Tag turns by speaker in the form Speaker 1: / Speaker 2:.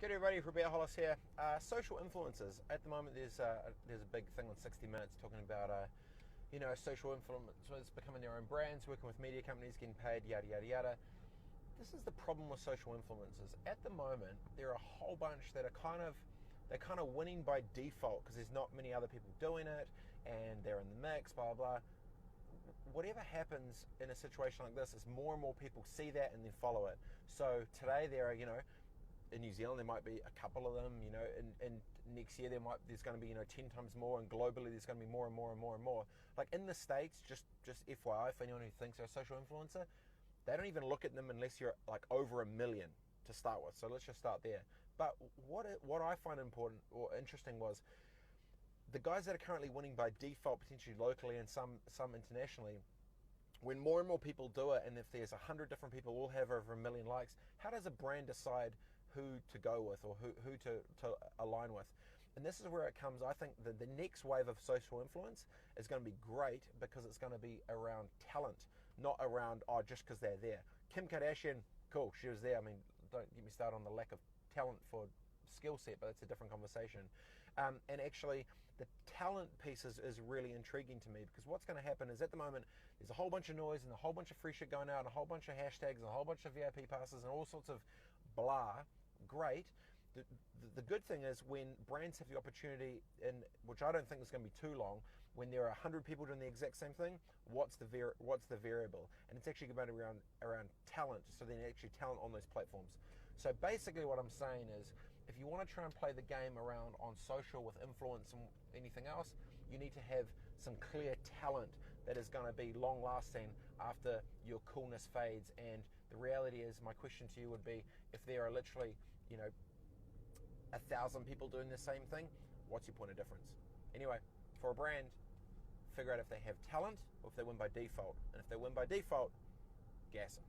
Speaker 1: Good everybody, Robett Hollis here. Social influencers. At the moment, there's a big thing on 60 Minutes talking about, social influencers becoming their own brands, working with media companies, getting paid, yada yada yada. This is the problem with social influencers. At the moment, there are a whole bunch that are they're kind of winning by default because there's not many other people doing it, and they're in the mix, blah blah. Whatever happens in a situation like this is more and more people see that and then follow it. So today there are, in New Zealand there might be a couple of them, and next year there's going to be 10 times more, and globally there's going to be more and more and more and more. Like in the States, just FYI for anyone who thinks they're a social influencer, they don't even look at them unless you're like over 1 million to start with. So let's just start there. But what I find important or interesting was the guys that are currently winning by default, potentially locally and some internationally. When more and more people do it, and if there's 100 different people all have over 1 million likes, how does a brand decide who to go with or who to align with? And this is where it comes. I think that the next wave of social influence is going to be great because it's going to be around talent, not around, just because they're there. Kim Kardashian, cool, she was there. I mean, don't get me started on the lack of talent for skill set, but it's a different conversation. And actually the talent piece is really intriguing to me, because what's going to happen is at the moment there's a whole bunch of noise and a whole bunch of free shit going out and a whole bunch of hashtags and a whole bunch of VIP passes and all sorts of blah. Great. The good thing is when brands have the opportunity, which I don't think is going to be too long, when there are 100 people doing the exact same thing, what's the variable? And it's actually about around talent, so then actually talent on those platforms. So basically what I'm saying is, if you want to try and play the game around on social with influence and anything else, you need to have some clear talent that is going to be long lasting after your coolness fades. And the reality is, my question to you would be, if there are literally 1,000 people doing the same thing, what's your point of difference? Anyway, for a brand, figure out if they have talent or if they win by default. And if they win by default, gas them.